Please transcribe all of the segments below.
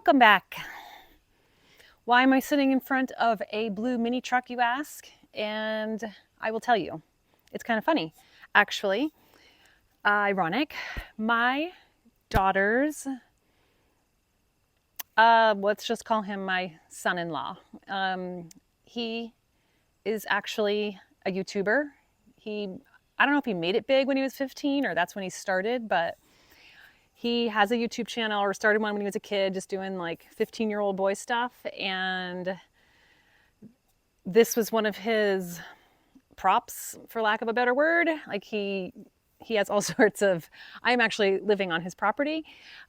Welcome back. Why am I sitting in front of a blue mini truck, you ask? And I will tell you. It's kind of funny, actually. Ironic. My daughter's, let's just call him my son-in-law. He is actually a YouTuber. I don't know if he made it big when he was 15 or that's when he started, but he has a YouTube channel or started one when he was a kid, just doing like 15-year-old boy stuff. And this was one of his props, for lack of a better word. Like he has all sorts of, I'm actually living on his property.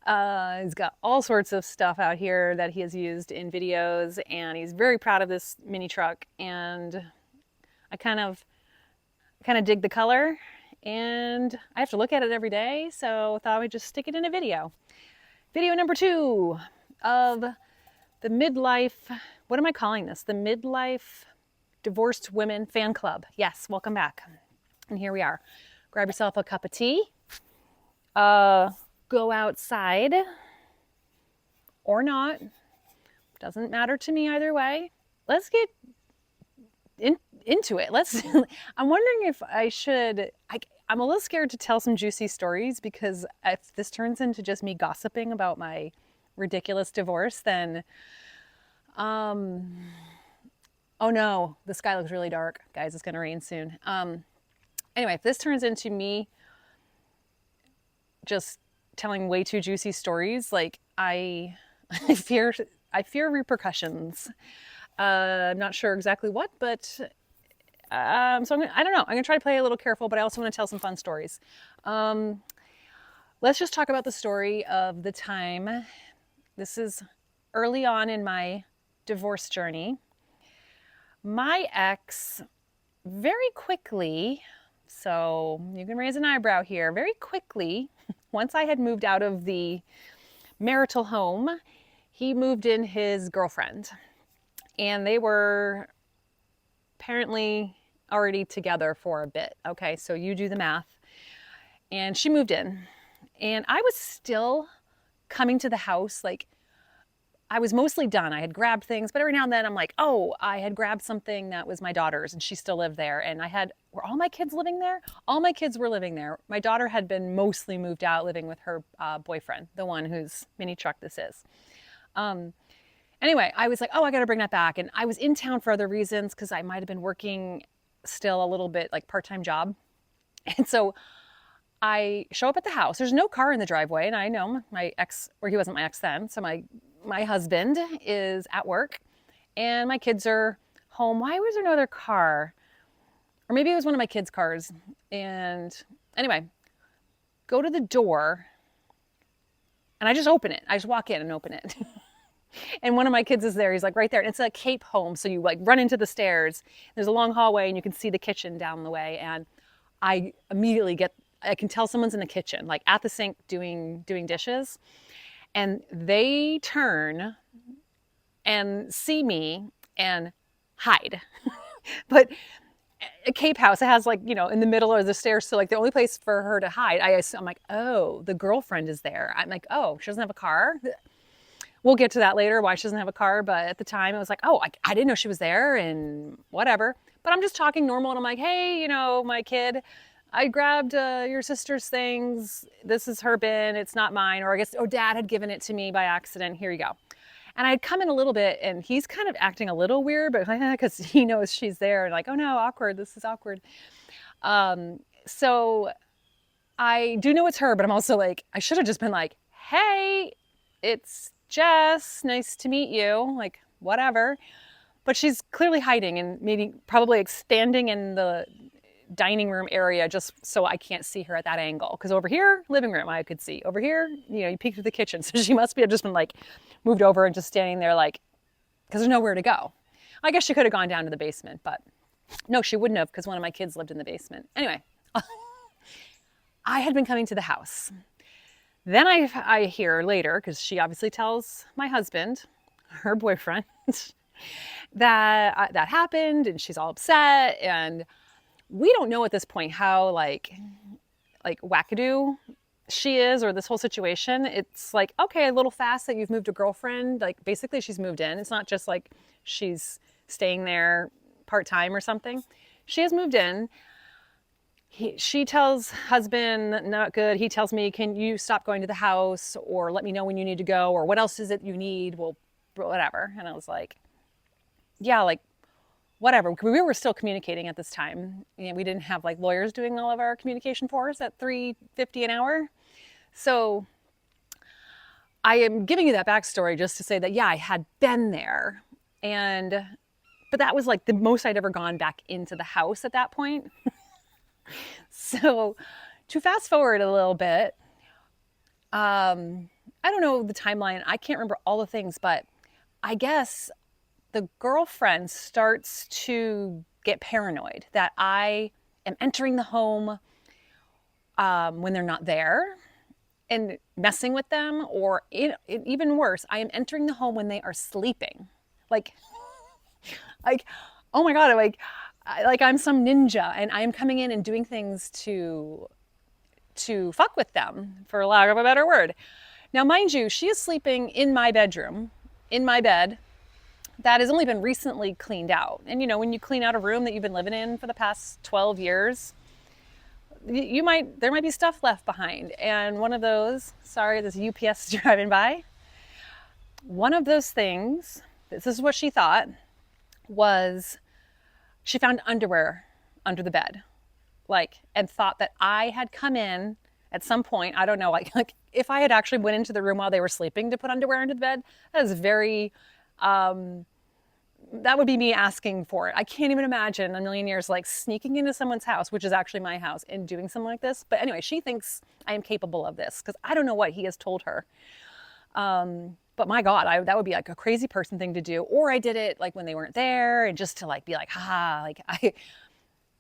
He's got all sorts of stuff out here that he has used in videos, and he's very proud of this mini truck. And I kind of dig the color, and I have to look at it every day, so I thought I would just stick it in a video. Video number 2 of the Midlife, what am I calling this? The Midlife Divorced Women Fan Club. Yes, welcome back. And here we are. Grab yourself a cup of tea. Go outside or not. Doesn't matter to me either way. Let's get into it. I'm wondering if I should, I'm a little scared to tell some juicy stories, because if this turns into just me gossiping about my ridiculous divorce, then, oh no, the sky looks really dark. Guys, it's gonna rain soon. Anyway, if this turns into me just telling way too juicy stories, like I fear repercussions. I'm not sure exactly what, but so I don't know. I'm gonna try to play a little careful, but I also want to tell some fun stories. Let's just talk about the story of the time. This is early on in my divorce journey. My ex, very quickly, so you can raise an eyebrow here, very quickly, once I had moved out of the marital home, he moved in his girlfriend. And they were apparently already together for a bit. Okay, so you do the math. And she moved in. And I was still coming to the house, like I was mostly done. I had grabbed things, but every now and then I'm like, oh, I had grabbed something that was my daughter's and she still lived there. And were all my kids living there? All my kids were living there. My daughter had been mostly moved out, living with her boyfriend, the one whose mini truck this is. Anyway, I was like, oh, I got to bring that back. And I was in town for other reasons, because I might have been working still a little bit, like part-time job. And so I show up at the house. There's no car in the driveway. And I know my ex, or he wasn't my ex then. So my husband is at work and my kids are home. Why was there no other car? Or maybe it was one of my kids' cars. And anyway, go to the door and I just open it. I just walk in and open it. And one of my kids is there. He's like right there. And it's a Cape home. So you like run into the stairs. There's a long hallway and you can see the kitchen down the way. And I immediately I can tell someone's in the kitchen, like at the sink doing dishes. And they turn and see me and hide. But a Cape house, it has like, in the middle of the stairs. So like the only place for her to hide, I'm like, oh, the girlfriend is there. I'm like, oh, she doesn't have a car. We'll get to that later, why she doesn't have a car. But at the time, it was like, oh, I didn't know she was there and whatever. But I'm just talking normal. And I'm like, hey, my kid, I grabbed your sister's things. This is her bin. It's not mine. Or I guess, dad had given it to me by accident. Here you go. And I'd come in a little bit and he's kind of acting a little weird, but because he knows she's there and like, oh no, awkward. This is awkward. So I do know it's her, but I'm also like, I should have just been like, hey, it's Jess, nice to meet you, like whatever. But she's clearly hiding and probably standing in the dining room area just so I can't see her at that angle. Because over here, living room, I could see. Over here, you peek through the kitchen. So she must have just been like moved over and just standing there like, because there's nowhere to go. I guess she could have gone down to the basement, but no, she wouldn't have, because one of my kids lived in the basement. Anyway, I had been coming to the house. Then I hear later, because she obviously tells my husband, her boyfriend, that happened, and she's all upset. And we don't know at this point how like wackadoo she is, or this whole situation, it's like, okay, a little fast that you've moved a girlfriend. Like basically she's moved in. It's not just like she's staying there part-time or something. She has moved in. She tells husband, not good. He tells me, can you stop going to the house, or let me know when you need to go, or what else is it you need? Well, whatever. And I was like, yeah, like whatever. We were still communicating at this time. You know, we didn't have like lawyers doing all of our communication for us at $3.50 an hour. So I am giving you that backstory just to say that, yeah, I had been there. But that was like the most I'd ever gone back into the house at that point. So to fast forward a little bit, I don't know the timeline. I can't remember all the things, but I guess the girlfriend starts to get paranoid that I am entering the home when they're not there and messing with them, or even worse, I am entering the home when they are sleeping. Like, like, oh my God, like I'm some ninja and I am coming in and doing things to fuck with them, for lack of a better word. Now, mind you, she is sleeping in my bedroom, in my bed, that has only been recently cleaned out. And you know, when you clean out a room that you've been living in for the past 12 years, there might be stuff left behind. And one of those, sorry, this UPS is driving by. One of those things, this is what she thought, was she found underwear under the bed, like, and thought that I had come in at some point. I don't know, like if I had actually went into the room while they were sleeping to put underwear under the bed, that is very, that would be me asking for it. I can't even imagine a million years like sneaking into someone's house, which is actually my house, and doing something like this. But anyway, she thinks I am capable of this because I don't know what he has told her. But my God, that would be like a crazy person thing to do. Or I did it like when they weren't there, and just to like be like, haha, like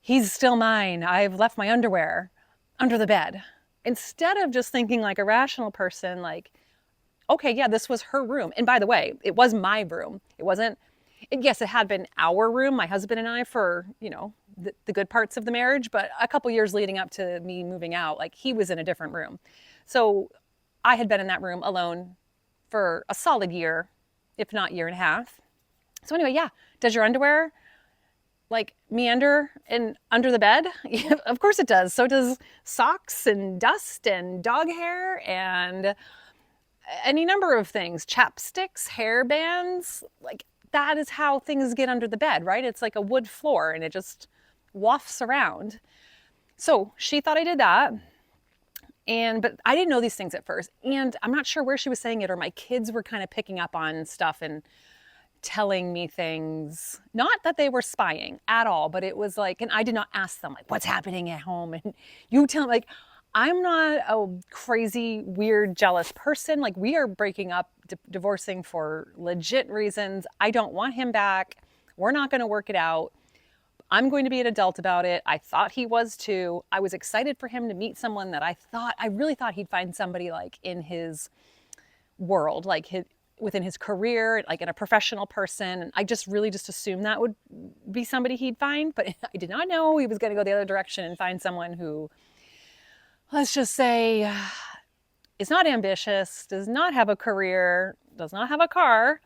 he's still mine. I've left my underwear under the bed. Instead of just thinking like a rational person, like, okay, yeah, this was her room. And by the way, it was my room. It wasn't, yes, it had been our room, my husband and I, for, you know, the good parts of the marriage. But a couple years leading up to me moving out, like he was in a different room. So I had been in that room alone for a solid year, if not year and a half. So anyway, yeah, does your underwear like meander and under the bed? Yeah, of course it does. So does socks and dust and dog hair and any number of things, chapsticks, hair bands. Like that is how things get under the bed, right? It's like a wood floor and it just wafts around. So she thought I did that. But I didn't know these things at first. And I'm not sure where she was saying it, or my kids were kind of picking up on stuff and telling me things. Not that they were spying at all, but it was like, and I did not ask them like, what's happening at home? And you tell me, like, I'm not a crazy, weird, jealous person. Like we are breaking up, divorcing for legit reasons. I don't want him back. We're not going to work it out. I'm going to be an adult about it. I thought he was too. I was excited for him to meet someone that I really thought he'd find somebody like in his world, like within his career, like in a professional person. And I just really just assumed that would be somebody he'd find, but I did not know he was going to go the other direction and find someone who, let's just say, is not ambitious, does not have a career, does not have a car,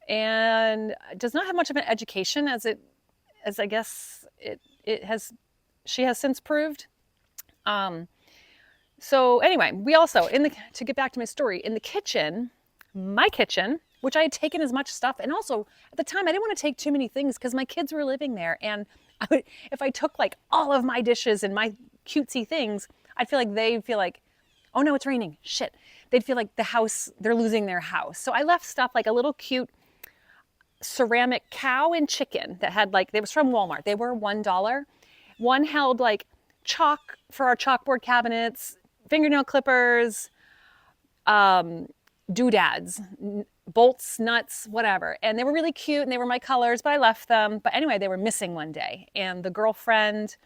and does not have much of an education as I guess she has since proved. So anyway, we also, to get back to my story, in the kitchen, my kitchen, which I had taken as much stuff, and also at the time I didn't want to take too many things because my kids were living there, and if I took like all of my dishes and my cutesy things, I'd feel like they'd feel like, oh no, it's raining, shit. They'd feel like they're losing their house. So I left stuff like a little cute ceramic cow and chicken that had like, they was from Walmart. They were $1. One held like chalk for our chalkboard cabinets, fingernail clippers, doodads, bolts, nuts, whatever. And they were really cute and they were my colors, but I left them. But anyway, they were missing one day. And the girlfriend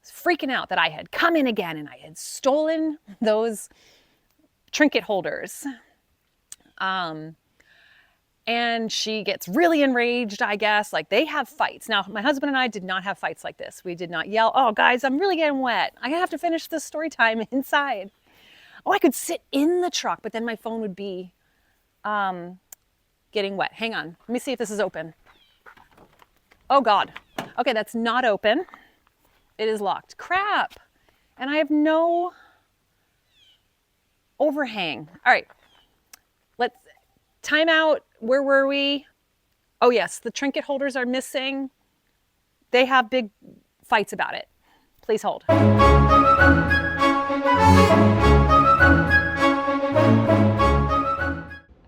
was freaking out that I had come in again and I had stolen those trinket holders. And she gets really enraged, I guess. Like they have fights. Now, my husband and I did not have fights like this. We did not yell, oh, guys, I'm really getting wet. I have to finish this story time inside. Oh, I could sit in the truck, but then my phone would be getting wet. Hang on. Let me see if this is open. Oh, God. Okay, that's not open. It is locked. Crap. And I have no overhang. All right. Let's time out. Where were we? Oh, yes. The trinket holders are missing. They have big fights about it. Please hold.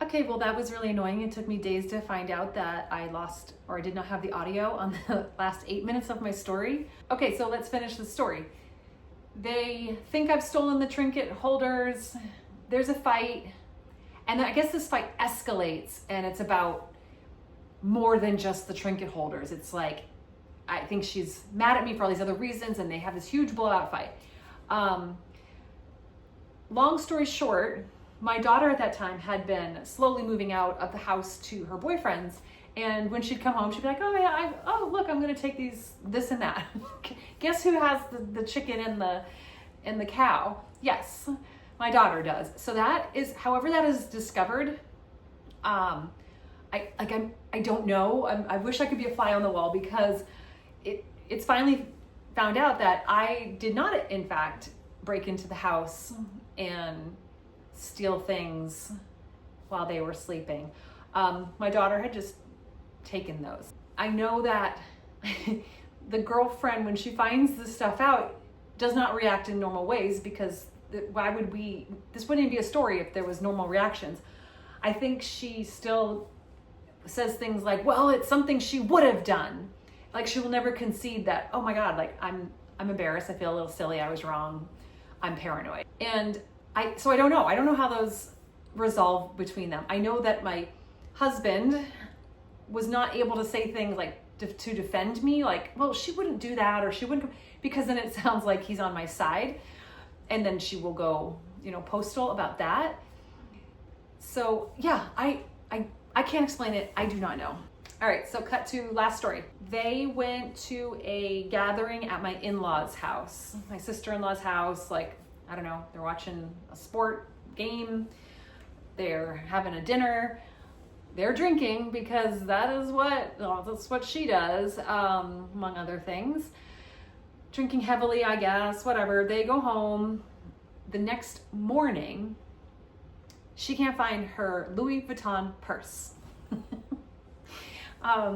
Okay, well, that was really annoying. It took me days to find out that I lost or I did not have the audio on the last 8 minutes of my story. Okay, so let's finish the story. They think I've stolen the trinket holders. There's a fight. And I guess this fight escalates, and it's about more than just the trinket holders. It's like, I think she's mad at me for all these other reasons, and they have this huge blowout fight. Long story short, my daughter at that time had been slowly moving out of the house to her boyfriend's, and when she'd come home, she'd be like, oh yeah, look, I'm gonna take this and that. Guess who has the chicken and the cow? Yes, my daughter does. So that is, however that is discovered, I don't know. I wish I could be a fly on the wall, because it's finally found out that I did not, in fact, break into the house and steal things while they were sleeping. My daughter had just taken those. I know that the girlfriend, when she finds this stuff out, does not react in normal ways, because why would this wouldn't even be a story if there was normal reactions. I think she still says things like, well, it's something she would have done. Like, she will never concede that, oh my God, like I'm embarrassed. I feel a little silly. I was wrong. I'm paranoid. And so I don't know. I don't know how those resolve between them. I know that my husband was not able to say things like to defend me, like, well, she wouldn't do that, or she wouldn't, because then it sounds like he's on my side. And then she will go, postal about that. So yeah, I can't explain it. I do not know. All right, so cut to last story. They went to a gathering at my in-laws' house, my sister-in-law's house. Like, I don't know, they're watching a sport game. They're having a dinner. They're drinking, because that's what she does, among other things. Drinking heavily, I guess, whatever. They go home. The next morning, she can't find her Louis Vuitton purse.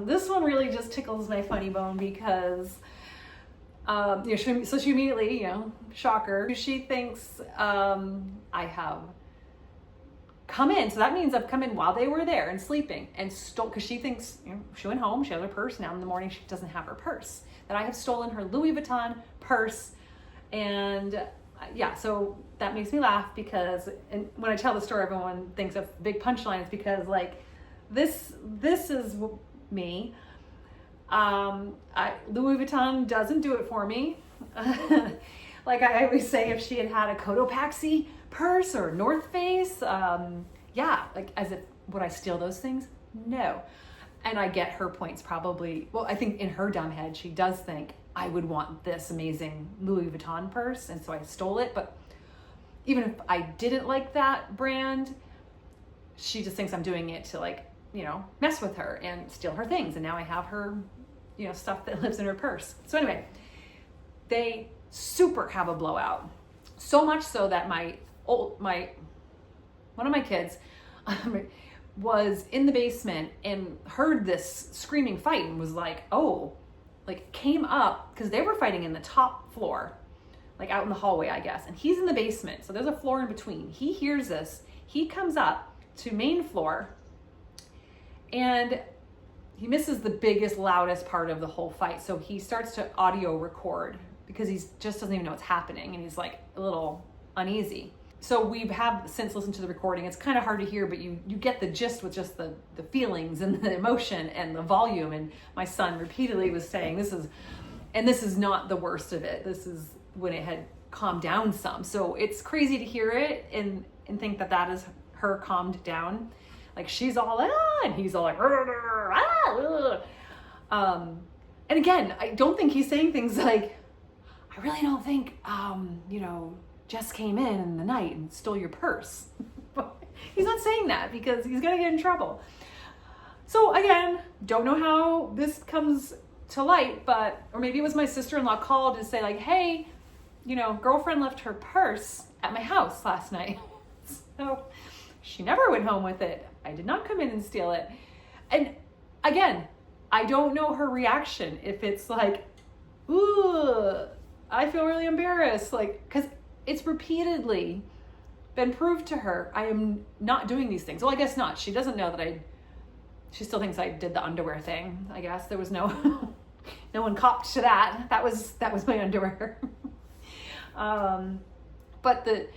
This one really just tickles my funny bone, because she immediately, shocker, she thinks I have come in. So that means I've come in while they were there and sleeping, and stole, because she thinks, she went home, she has her purse. Now in the morning she doesn't have her purse, that I have stolen her Louis Vuitton purse. And so that makes me laugh, because, and when I tell the story, everyone thinks of big punchlines, because like this is me. Louis Vuitton doesn't do it for me. Like I always say, if she had a Cotopaxi purse or North Face, like, as if, would I steal those things? No. And I get her points probably. Well, I think in her dumb head, she does think I would want this amazing Louis Vuitton purse, and so I stole it. But even if I didn't like that brand, she just thinks I'm doing it to, like, mess with her and steal her things. And now I have her, stuff that lives in her purse. So anyway, they super have a blowout. So much so that one of my kids was in the basement and heard this screaming fight, and was like, came up, because they were fighting in the top floor, like out in the hallway, I guess. And he's in the basement, so there's a floor in between. He hears this. He comes up to main floor, and he misses the biggest, loudest part of the whole fight. So he starts to audio record, because he just doesn't even know what's happening, and he's like a little uneasy. So we have since listened to the recording. It's kind of hard to hear, but you get the gist with just the feelings and the emotion and the volume. And my son repeatedly was saying, this is not the worst of it. This is when it had calmed down some. So it's crazy to hear it and think that is her calmed down. Like, she's all, and he's all like, and again, I don't think he's saying things like, I really don't think, Jess came in the night and stole your purse. He's not saying that because he's gonna get in trouble. So again, don't know how this comes to light, but, or maybe it was my sister-in-law called to say like, hey, you know, girlfriend left her purse at my house last night. So she never went home with it. I did not come in and steal it. And again, I don't know her reaction. If it's like, ooh, I feel really embarrassed. Like, because it's repeatedly been proved to her I am not doing these things. Well, I guess not. She doesn't know that she still thinks I did the underwear thing. I guess there was no one copped to that. That was my underwear. But the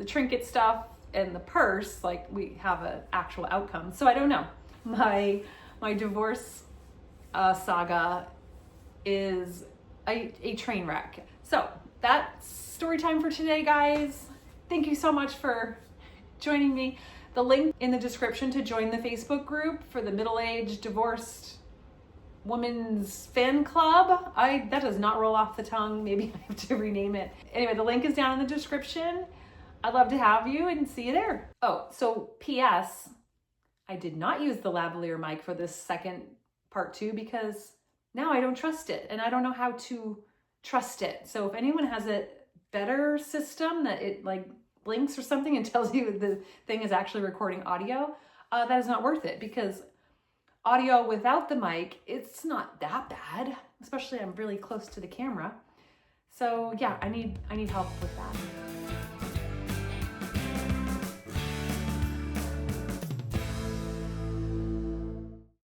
trinket stuff and the purse, like, we have an actual outcome. So I don't know. My divorce saga is a train wreck. So that's story time for today, guys. Thank you so much for joining me. The link in the description to join the Facebook group for the middle-aged divorced women's fan club. That does not roll off the tongue. Maybe I have to rename it. Anyway, the link is down in the description. I'd love to have you and see you there. Oh, so P.S. I did not use the lavalier mic for this second part 2 because now I don't trust it and I don't know how to trust it. So if anyone has a better system that it like blinks or something and tells you the thing is actually recording audio, that is not worth it, because audio without the mic, it's not that bad, especially I'm really close to the camera. So yeah, I need help with that.